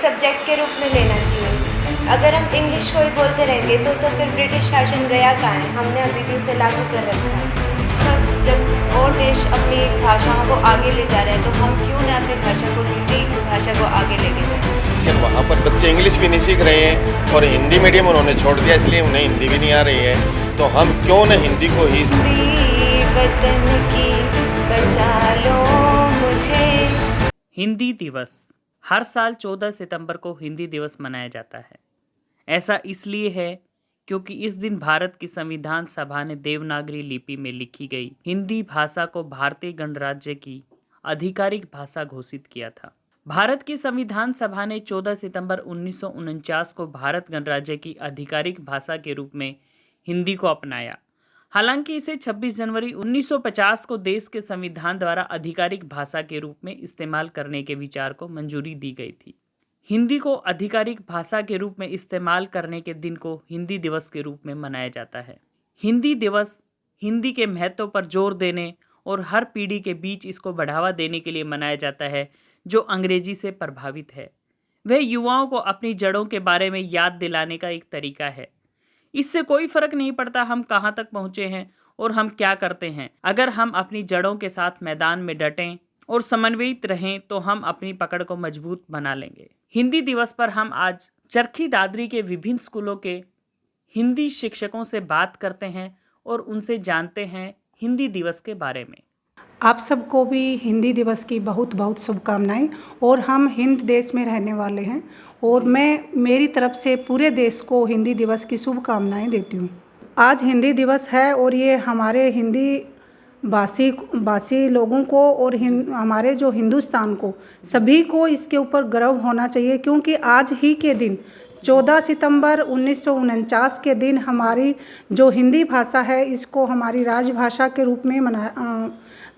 Subject के रूप में लेना चाहिए। अगर हम इंग्लिश को ही बोलते रहेंगे तो फिर ब्रिटिश शासन गया कहाँ है? हमने अभी भी उसे लागू कर रखा है। सब जब और देश अपनी भाषाओं को आगे ले जा रहे हैं तो हम क्यों ना अपनी भाषा को, हिंदी भाषा को आगे लेके जाएं? लेकिन वहाँ पर बच्चे इंग्लिश भी नहीं सीख रहे हैं और हिंदी मीडियम उन्होंने छोड़ दिया, इसलिए उन्हें हिंदी भी नहीं आ रही है। तो हम क्यों न हिंदी को ही वतन की बचा लो मुझे। हिंदी दिवस हर साल 14 सितंबर को हिंदी दिवस मनाया जाता है। ऐसा इसलिए है क्योंकि इस दिन भारत की संविधान सभा ने देवनागरी लिपि में लिखी गई हिंदी भाषा को भारतीय गणराज्य की आधिकारिक भाषा घोषित किया था। भारत की संविधान सभा ने 14 सितंबर 1949 को भारत गणराज्य की आधिकारिक भाषा के रूप में हिंदी को अपनाया। हालांकि इसे 26 जनवरी 1950 को देश के संविधान द्वारा आधिकारिक भाषा के रूप में इस्तेमाल करने के विचार को मंजूरी दी गई थी। हिंदी को आधिकारिक भाषा के रूप में इस्तेमाल करने के दिन को हिंदी दिवस के रूप में मनाया जाता है। हिंदी दिवस हिंदी के महत्व पर जोर देने और हर पीढ़ी के बीच इसको बढ़ावा देने के लिए मनाया जाता है जो अंग्रेजी से प्रभावित है। वह युवाओं को अपनी जड़ों के बारे में याद दिलाने का एक तरीका है। इससे कोई फर्क नहीं पड़ता हम कहाँ तक पहुँचे हैं और हम क्या करते हैं। अगर हम अपनी जड़ों के साथ मैदान में डटें और समन्वित रहें तो हम अपनी पकड़ को मजबूत बना लेंगे। हिंदी दिवस पर हम आज चरखी दादरी के विभिन्न स्कूलों के हिंदी शिक्षकों से बात करते हैं और उनसे जानते हैं हिंदी दिवस के बारे में। आप सबको भी हिंदी दिवस की बहुत बहुत शुभकामनाएं। और हम हिंद देश में रहने वाले हैं और मैं मेरी तरफ से पूरे देश को हिंदी दिवस की शुभकामनाएं देती हूँ। आज हिंदी दिवस है और ये हमारे हिंदी भाषी लोगों को और हमारे जो हिंदुस्तान को सभी को इसके ऊपर गर्व होना चाहिए, क्योंकि आज ही के दिन 14 सितंबर 1949 के दिन हमारी जो हिंदी भाषा है इसको हमारी राजभाषा के रूप में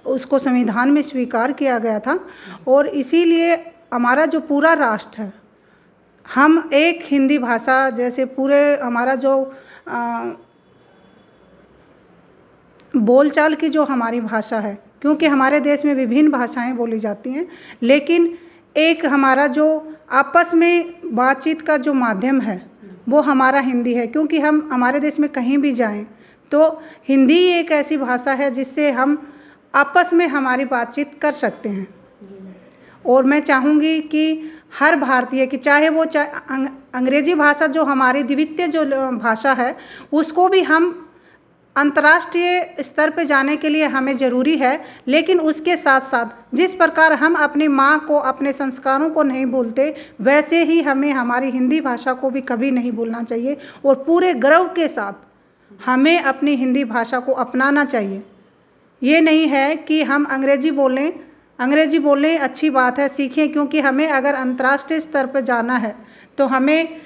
उसको संविधान में स्वीकार किया गया था। और इसीलिए हमारा जो पूरा राष्ट्र है, हम एक हिंदी भाषा जैसे पूरे हमारा जो बोलचाल की जो हमारी भाषा है, क्योंकि हमारे देश में विभिन्न भाषाएं बोली जाती हैं, लेकिन एक हमारा जो आपस में बातचीत का जो माध्यम है वो हमारा हिंदी है। क्योंकि हम हमारे देश में कहीं भी जाएं तो हिंदी एक ऐसी भाषा है जिससे हम आपस में हमारी बातचीत कर सकते हैं। और मैं चाहूँगी कि हर भारतीय की चाहे वो अंग्रेजी भाषा जो हमारी द्वितीय जो भाषा है उसको भी हम अंतर्राष्ट्रीय स्तर पे जाने के लिए हमें ज़रूरी है, लेकिन उसके साथ साथ जिस प्रकार हम अपनी माँ को अपने संस्कारों को नहीं भूलते वैसे ही हमें हमारी हिंदी भाषा को भी कभी नहीं भूलना चाहिए और पूरे गर्व के साथ हमें अपनी हिंदी भाषा को अपनाना चाहिए। ये नहीं है कि हम अंग्रेजी बोलें अच्छी बात है, सीखें, क्योंकि हमें अगर अंतर्राष्ट्रीय स्तर पर जाना है तो हमें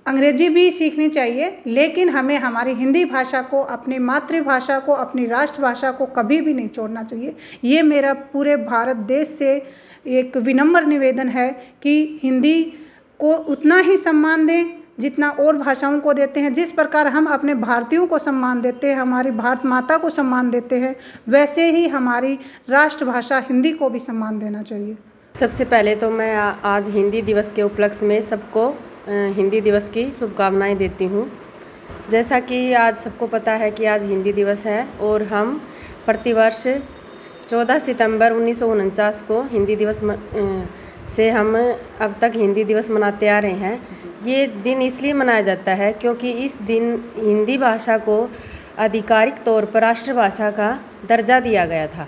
अंग्रेजी भी सीखनी चाहिए, लेकिन हमें हमारी हिंदी भाषा को, अपनी मातृभाषा को, अपनी राष्ट्रभाषा को कभी भी नहीं छोड़ना चाहिए। ये मेरा पूरे भारत देश से एक विनम्र निवेदन है कि हिंदी को उतना ही सम्मान दें जितना और भाषाओं को देते हैं। जिस प्रकार हम अपने भारतीयों को सम्मान देते हैं, हमारी भारत माता को सम्मान देते हैं, वैसे ही हमारी राष्ट्रभाषा हिंदी को भी सम्मान देना चाहिए। सबसे पहले तो मैं आज हिंदी दिवस के उपलक्ष्य में सबको हिंदी दिवस की शुभकामनाएं देती हूँ। जैसा कि आज सबको पता है कि आज हिंदी दिवस है और हम प्रतिवर्ष 14 सितंबर 1949 को हिंदी दिवस से हम अब तक हिंदी दिवस मनाते आ रहे हैं। ये दिन इसलिए मनाया जाता है क्योंकि इस दिन हिंदी भाषा को आधिकारिक तौर पर राष्ट्रभाषा का दर्जा दिया गया था।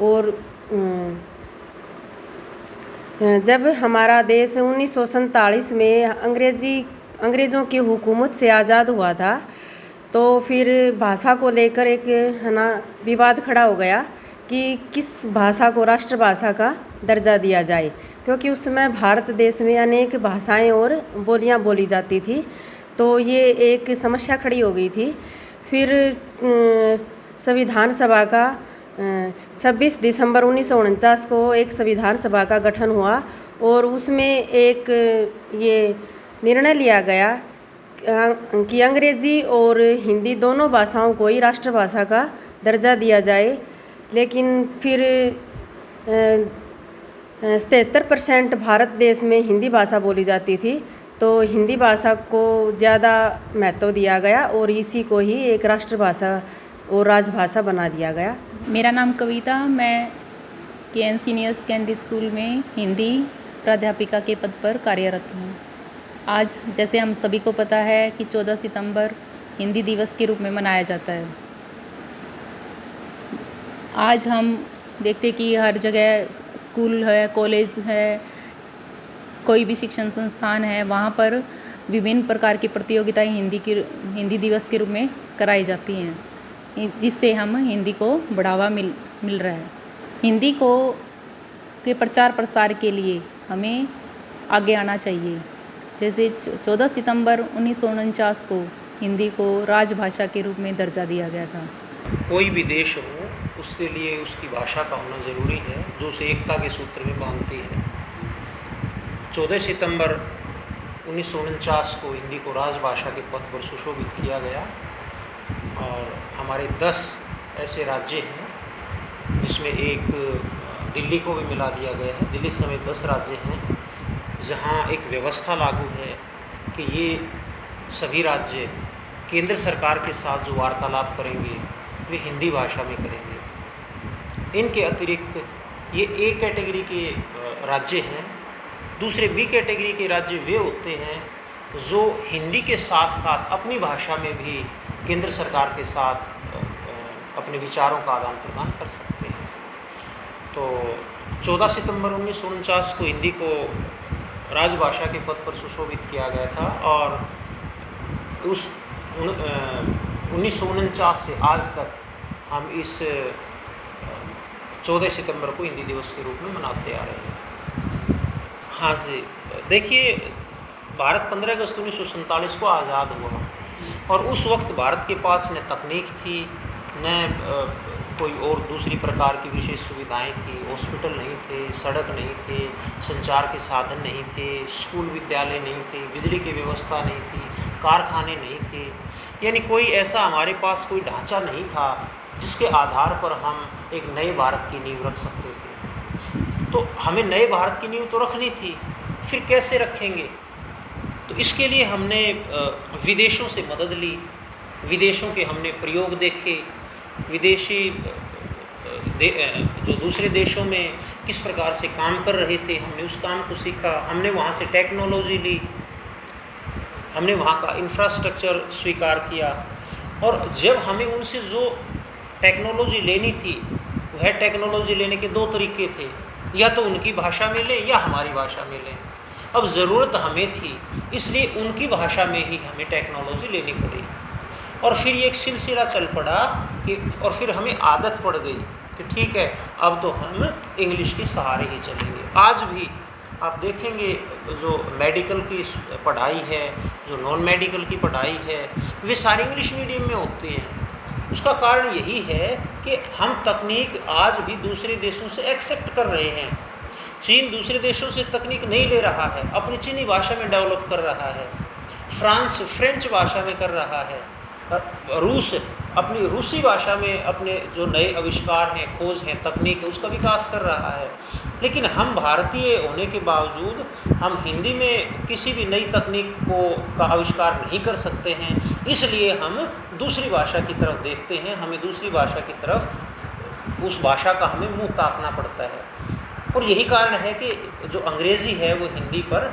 और जब हमारा देश 1947 में अंग्रेज़ों की हुकूमत से आज़ाद हुआ था तो फिर भाषा को लेकर एक विवाद खड़ा हो गया कि किस भाषा को राष्ट्रभाषा का दर्जा दिया जाए, क्योंकि उस समय भारत देश में अनेक भाषाएं और बोलियां बोली जाती थी। तो ये एक समस्या खड़ी हो गई थी। फिर संविधान सभा का 26 दिसंबर 1949 को एक संविधान सभा का गठन हुआ और उसमें एक ये निर्णय लिया गया कि अंग्रेज़ी और हिंदी दोनों भाषाओं को ही राष्ट्रभाषा का दर्जा दिया जाए। लेकिन फिर 77% भारत देश में हिंदी भाषा बोली जाती थी, तो हिंदी भाषा को ज़्यादा महत्व दिया गया और इसी को ही एक राष्ट्रभाषा और राजभाषा बना दिया गया। मेरा नाम कविता, मैं KN सीनियर सेकेंडरी स्कूल में हिंदी प्राध्यापिका के पद पर कार्यरत हूँ। आज जैसे हम सभी को पता है कि 14 सितंबर हिंदी दिवस के रूप में मनाया जाता है। आज हम देखते कि हर जगह स्कूल है, कॉलेज है, कोई भी शिक्षण संस्थान है, वहाँ पर विभिन्न प्रकार की प्रतियोगिताएं हिंदी दिवस के रूप में कराई जाती हैं, जिससे हम हिंदी को बढ़ावा मिल रहा है। हिंदी को के प्रचार प्रसार के लिए हमें आगे आना चाहिए। जैसे 14 सितंबर 1949 को हिंदी को राजभाषा के रूप में दर्जा दिया गया था। कोई भी देश हो, उसके लिए उसकी भाषा का होना ज़रूरी है, जो उसे एकता के सूत्र में बांधती है। 14 सितंबर 1949 को हिंदी को राजभाषा के पद पर सुशोभित किया गया और हमारे 10 ऐसे राज्य हैं, जिसमें एक दिल्ली को भी मिला दिया गया है। दिल्ली समेत 10 राज्य हैं जहां एक व्यवस्था लागू है कि ये सभी राज्य केंद्र सरकार के साथ जो वार्तालाप करेंगे वे हिंदी भाषा में करेंगे। इनके अतिरिक्त ये A कैटेगरी के राज्य हैं। दूसरे B कैटेगरी के राज्य वे होते हैं जो हिंदी के साथ साथ अपनी भाषा में भी केंद्र सरकार के साथ अपने विचारों का आदान प्रदान कर सकते हैं। तो 14 सितंबर 1949 को हिंदी को राजभाषा के पद पर सुशोभित किया गया था और उस 1949 से आज तक हम इस 14 सितंबर को हिंदी दिवस के रूप में मनाते आ रहे हैं। हाँ जी, देखिए, भारत 15 अगस्त 1947 को आज़ाद हुआ और उस वक्त भारत के पास न तकनीक थी, न कोई और दूसरी प्रकार की विशेष सुविधाएं थी। हॉस्पिटल नहीं थे, सड़क नहीं थे, संचार के साधन नहीं थे, स्कूल विद्यालय नहीं थे, बिजली की व्यवस्था नहीं थी, कारखाने नहीं थे, यानी कोई ऐसा हमारे पास कोई ढांचा नहीं था जिसके आधार पर हम एक नए भारत की नींव रख सकते थे। तो हमें नए भारत की नींव तो रखनी थी, फिर कैसे रखेंगे? तो इसके लिए हमने विदेशों से मदद ली, विदेशों के हमने प्रयोग देखे, विदेशी जो दूसरे देशों में किस प्रकार से काम कर रहे थे, हमने उस काम को सीखा, हमने वहाँ से टेक्नोलॉजी ली, हमने वहाँ का इंफ्रास्ट्रक्चर स्वीकार किया। और जब हमें उनसे जो टेक्नोलॉजी लेनी थी, वह टेक्नोलॉजी लेने के 2 तरीके थे, या तो उनकी भाषा में लें या हमारी भाषा में लें। अब ज़रूरत हमें थी, इसलिए उनकी भाषा में ही हमें टेक्नोलॉजी लेनी पड़ी और फिर ये एक सिलसिला चल पड़ा कि और फिर हमें आदत पड़ गई कि ठीक है, अब तो हम इंग्लिश के सहारे ही चलेंगे। आज भी आप देखेंगे जो मेडिकल की पढ़ाई है, जो नॉन मेडिकल की पढ़ाई है, वे सारी इंग्लिश मीडियम में होते हैं। उसका कारण यही है कि हम तकनीक आज भी दूसरे देशों से एक्सेप्ट कर रहे हैं। चीन दूसरे देशों से तकनीक नहीं ले रहा है, अपनी चीनी भाषा में डेवलप कर रहा है। फ्रांस फ्रेंच भाषा में कर रहा है। रूस अपनी रूसी भाषा में अपने जो नए आविष्कार हैं, खोज हैं, तकनीक है, उसका विकास कर रहा है। लेकिन हम भारतीय होने के बावजूद हम हिंदी में किसी भी नई तकनीक का आविष्कार नहीं कर सकते हैं। इसलिए हम दूसरी भाषा की तरफ देखते हैं, हमें दूसरी भाषा की तरफ, उस भाषा का हमें मुँह ताकना पड़ता है। और यही कारण है कि जो अंग्रेज़ी है वो हिंदी पर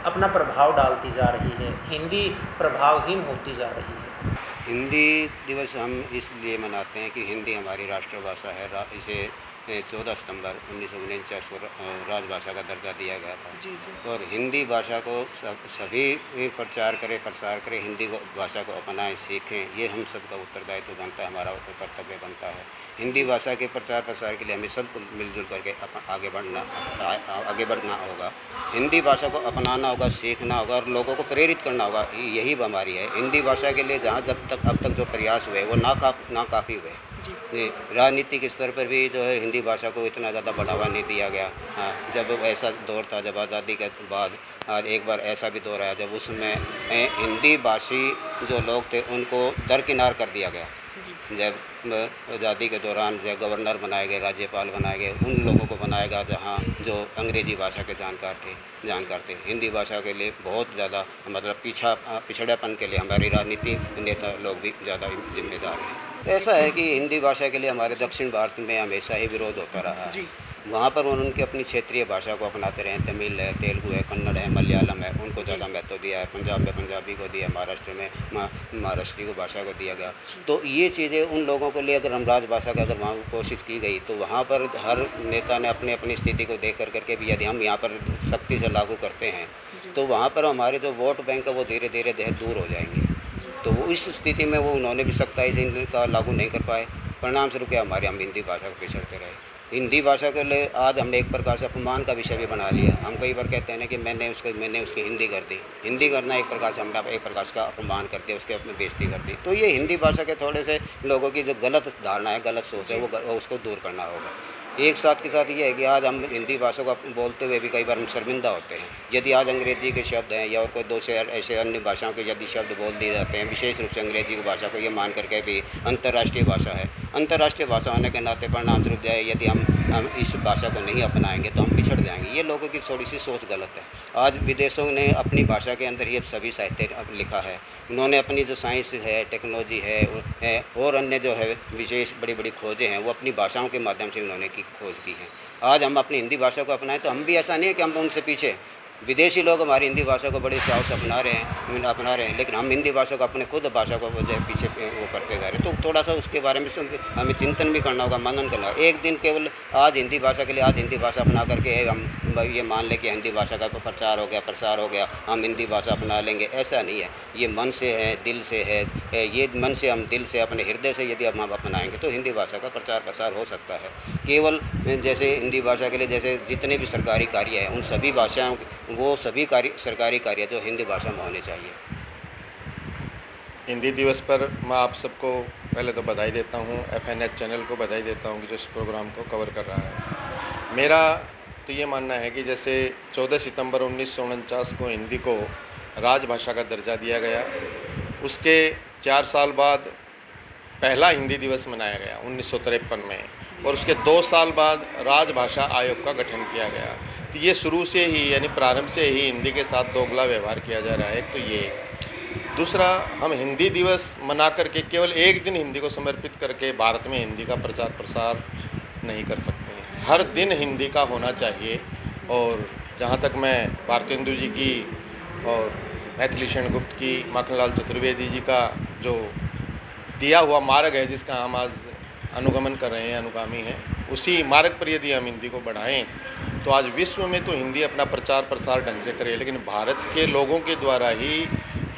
अपना प्रभाव डालती जा रही है, हिंदी प्रभावहीन होती जा रही है। हिंदी दिवस हम इसलिए मनाते हैं कि हिंदी हमारी राष्ट्रभाषा है। इसे 14 सितंबर 1949 को राजभाषा का दर्जा दिया गया था और हिंदी भाषा को सभी प्रचार करें, प्रसार करें, हिंदी भाषा को अपनाएं, सीखें। ये हम सबका उत्तरदायित्व बनता है, हमारा कर्तव्य बनता है। हिंदी भाषा के प्रचार प्रसार के लिए हमें सबको मिलजुल करके आगे बढ़ना होगा। हिंदी भाषा को अपनाना होगा, सीखना होगा और लोगों को प्रेरित करना होगा। यही बीमारी है हिंदी भाषा के लिए। जहाँ अब तक जो प्रयास हुए वो ना काफ़ी हुए। राजनीतिक स्तर पर भी जो है हिंदी भाषा को इतना ज़्यादा बढ़ावा नहीं दिया गया। हाँ, जब ऐसा दौर था, जब आज़ादी के बाद आज एक बार ऐसा भी दौर आया जब उसमें हिंदी भाषी जो लोग थे उनको दरकिनार कर दिया गया। जब आज़ादी के दौरान जब गवर्नर बनाए गए, राज्यपाल बनाए गए, उन लोगों को बनाया गया जहाँ जो अंग्रेज़ी भाषा के जानकार थे। हिंदी भाषा के लिए बहुत ज़्यादा मतलब पिछड़ापन के लिए हमारी राजनीति नेता लोग भी ज़्यादा जिम्मेदार हैं। ऐसा है कि हिंदी भाषा के लिए हमारे दक्षिण भारत में हमेशा ही विरोध होता रहा है। वहाँ पर उनकी अपनी क्षेत्रीय भाषा को अपनाते रहे, तमिल है, तेलुगु है, कन्नड़ है, मलयालम है, उनको ज़्यादा महत्व दिया है। पंजाब में पंजाबी को दिया, महाराष्ट्र में महाराष्ट्री को भाषा को दिया गया। तो ये चीज़ें उन लोगों के लिए अगर हम राजभाषा का अगर वहाँ कोशिश की गई तो वहाँ पर हर नेता ने अपनी अपनी स्थिति को देख करके भी यदि हम यहाँ पर सख्ती से लागू करते हैं तो वहाँ पर हमारे जो वोट बैंक है वो धीरे धीरे दूर हो जाएंगे। तो वो इस स्थिति में वो उन्होंने भी सख्ताई से इनका लागू नहीं कर पाए। परिणाम स्वरूप क्या हमारे हम हिंदी भाषा को पिछड़ते रहे। हिंदी भाषा के लिए आज हमने एक प्रकार से अपमान का विषय भी बना लिया। हम कई बार कहते हैं ना कि मैंने उसकी हिंदी कर दी। हिंदी करना एक प्रकार से हमने एक प्रकार का अपमान कर दिया, उसके अपनी बेइज्जती कर दी। तो ये हिंदी भाषा के थोड़े से लोगों की जो गलत धारणा है, गलत सोच है, वो उसको दूर करना होगा। एक साथ के साथ ये है कि आज हम हिंदी भाषा को बोलते हुए भी कई बार हम शर्मिंदा होते हैं। यदि आज अंग्रेजी के शब्द हैं या और कोई दो से ऐसे अन्य भाषाओं के यदि शब्द बोल दिए जाते हैं, विशेष रूप से अंग्रेजी की भाषा को ये मान करके भी अंतर्राष्ट्रीय भाषा है, अंतर्राष्ट्रीय भाषा होने के नाते परिणाम स्वरूप जाए यदि हम इस भाषा को नहीं अपनाएंगे तो हम पिछड़ जाएंगे। ये लोगों की थोड़ी सी सोच गलत है। आज विदेशों ने अपनी भाषा के अंदर ही अब सभी साहित्य अब लिखा है। उन्होंने अपनी जो साइंस है, टेक्नोलॉजी है और अन्य जो है विशेष बड़ी बड़ी खोजें हैं वो अपनी भाषाओं के माध्यम से उन्होंने खोज की है। आज हम अपनी हिंदी भाषा को अपनाएं तो हम भी ऐसा नहीं है कि हम उनसे पीछे। विदेशी लोग हमारी हिंदी भाषा को बड़े चाव से अपना रहे हैं, लेकिन हम हिंदी भाषा को अपने खुद भाषा को जो है पीछे वो करते जा रहे हैं। तो थोड़ा सा उसके बारे में हमें चिंतन भी करना होगा, मनन करना होगा। एक दिन केवल आज हिंदी भाषा के लिए आज हिंदी भाषा अपना करके हम ये मान लें कि हिंदी भाषा का प्रचार हो गया, प्रसार हो गया, हम हिंदी भाषा अपना लेंगे, ऐसा नहीं है। ये मन से है, दिल से है। ये मन से हम दिल से अपने हृदय से यदि हम अपनाएंगे तो हिंदी भाषा का प्रचार प्रसार हो सकता है। केवल जैसे हिंदी भाषा के लिए जैसे जितने भी सरकारी कार्य हैं उन सभी भाषाओं वो सभी सरकारी कार्य जो हिंदी भाषा में होने चाहिए। हिंदी दिवस पर मैं आप सबको पहले तो बधाई देता हूँ, FNH चैनल को बधाई देता हूँ कि जो इस प्रोग्राम को कवर कर रहा है। मेरा तो ये मानना है कि जैसे 14 सितंबर 1949 को हिंदी को राजभाषा का दर्जा दिया गया, उसके 4 साल बाद पहला हिंदी दिवस मनाया गया 1953 में, और उसके 2 साल बाद राजभाषा आयोग का गठन किया गया। तो ये शुरू से ही यानी प्रारंभ से ही हिंदी के साथ दोगला व्यवहार किया जा रहा है। तो ये दूसरा, हम हिंदी दिवस मना करके केवल एक दिन हिंदी को समर्पित करके भारत में हिंदी का प्रचार प्रसार नहीं कर सकते हैं। हर दिन हिंदी का होना चाहिए। और जहाँ तक मैं भारतेंदु जी की और मैथिली शरण गुप्त की, माखनलाल चतुर्वेदी जी का जो दिया हुआ मार्ग है जिसका हम आज अनुगमन कर रहे हैं, अनुगामी हैं, उसी मार्ग पर यदि हम हिंदी को बढ़ाएं तो आज विश्व में तो हिंदी अपना प्रचार प्रसार ढंग से करे, लेकिन भारत के लोगों के द्वारा ही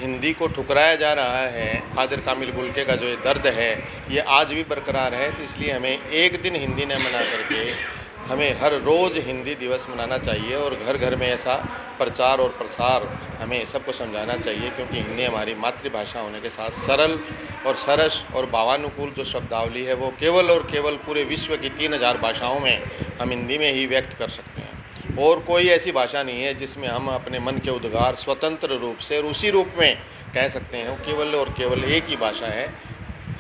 हिंदी को ठुकराया जा रहा है। कादिर कामिल बुल्के का जो ये दर्द है ये आज भी बरकरार है। तो इसलिए हमें एक दिन हिंदी न मना करके हमें हर रोज़ हिंदी दिवस मनाना चाहिए और घर घर में ऐसा प्रचार और प्रसार हमें सबको समझाना चाहिए, क्योंकि हिंदी हमारी मातृभाषा होने के साथ सरल और सरस और भावानुकूल जो शब्दावली है वो केवल और केवल पूरे विश्व की 3000 भाषाओं में हम हिंदी में ही व्यक्त कर सकते हैं। और कोई ऐसी भाषा नहीं है जिसमें हम अपने मन के उद्गार स्वतंत्र रूप से और उसी रूप में कह सकते हैं। वो केवल और केवल एक ही भाषा है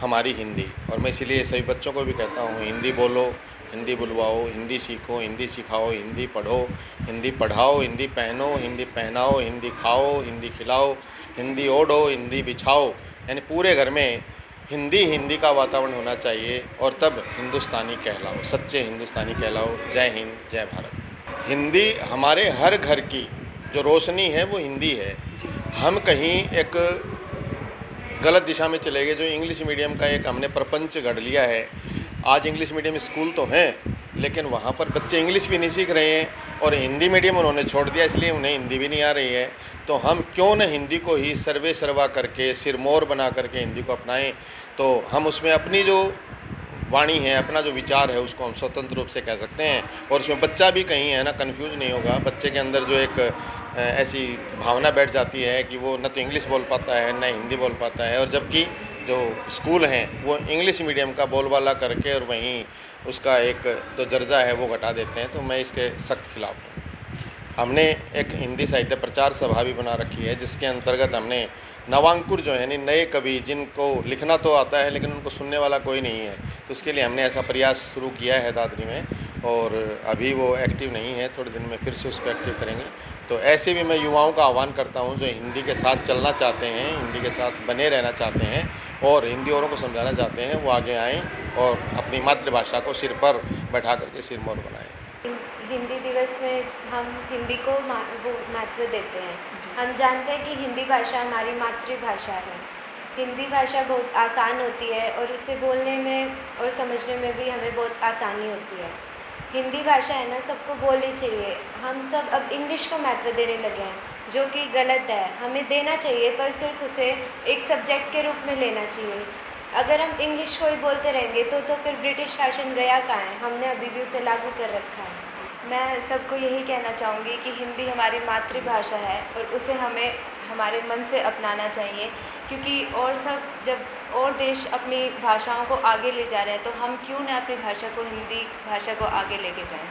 हमारी हिंदी। और मैं इसीलिए सभी बच्चों को भी कहता हूँ, हिंदी बोलो, हिंदी बुलवाओ, हिंदी सीखो, हिंदी सिखाओ, हिंदी पढ़ो, हिंदी पढ़ाओ, हिंदी पहनो, हिंदी पहनाओ, हिंदी खाओ, हिंदी खिलाओ, हिंदी ओढ़ो, हिंदी बिछाओ। यानी पूरे घर में हिंदी का वातावरण होना चाहिए और तब हिंदुस्तानी कहलाओ, सच्चे हिंदुस्तानी कहलाओ। जय हिंद, जय भारत। हिंदी हमारे हर घर की जो रोशनी है वो हिंदी है। हम कहीं एक गलत दिशा में चले गए, जो इंग्लिश मीडियम का एक हमने प्रपंच गढ़ लिया है। आज इंग्लिश मीडियम स्कूल तो हैं, लेकिन वहाँ पर बच्चे इंग्लिश भी नहीं सीख रहे हैं और हिंदी मीडियम उन्होंने छोड़ दिया, इसलिए उन्हें हिंदी भी नहीं आ रही है। तो हम क्यों न हिंदी को ही सर्वे सर्वा करके सिरमौर बना करके हिंदी को अपनाएं। तो हम उसमें अपनी जो वाणी है, अपना जो विचार है, उसको हम स्वतंत्र रूप से कह सकते हैं। और उसमें बच्चा भी कहीं है ना कंफ्यूज नहीं होगा। बच्चे के अंदर जो एक ऐसी भावना बैठ जाती है कि वो न तो इंग्लिश बोल पाता है न हिंदी बोल पाता है, और जबकि जो स्कूल हैं वो इंग्लिश मीडियम का बोलबाला करके और वहीं उसका एक जो दर्जा है वो घटा देते हैं। तो मैं इसके सख्त खिलाफ हूँ। हमने एक हिंदी साहित्य प्रचार सभा भी बना रखी है, जिसके अंतर्गत हमने नवांकुर जो है यानी नए कवि जिनको लिखना तो आता है लेकिन उनको सुनने वाला कोई नहीं है, तो उसके लिए हमने ऐसा प्रयास शुरू किया है दादरी में, और अभी वो एक्टिव नहीं है, थोड़े दिन में फिर से उसको एक्टिव करेंगे। तो ऐसे भी मैं युवाओं का आह्वान करता हूं जो हिंदी के साथ चलना चाहते हैं, हिंदी के साथ बने रहना चाहते हैं और हिंदी औरों को समझाना चाहते हैं, वो आगे आएँ और अपनी मातृभाषा को सिर पर बैठा करके सिरमौर बनाएँ। हिंदी दिवस में हम हिंदी को वो महत्व देते हैं। हम जानते हैं कि हिंदी भाषा हमारी मातृभाषा है। हिंदी भाषा बहुत आसान होती है और इसे बोलने में और समझने में भी हमें बहुत आसानी होती है। हिंदी भाषा है ना, सबको बोलनी चाहिए। हम सब अब इंग्लिश को महत्व देने लगे हैं, जो कि गलत है। हमें देना चाहिए पर सिर्फ उसे एक सब्जेक्ट के रूप में लेना चाहिए। अगर हम इंग्लिश को ही बोलते रहेंगे तो फिर ब्रिटिश शासन गया कहाँ है? हमने अभी भी उसे लागू कर रखा है। मैं सबको यही कहना चाहूँगी कि हिंदी हमारी मातृभाषा है और उसे हमें हमारे मन से अपनाना चाहिए, क्योंकि और सब जब और देश अपनी भाषाओं को आगे ले जा रहे हैं तो हम क्यों ना अपनी भाषा को, हिंदी भाषा को आगे लेके जाएं।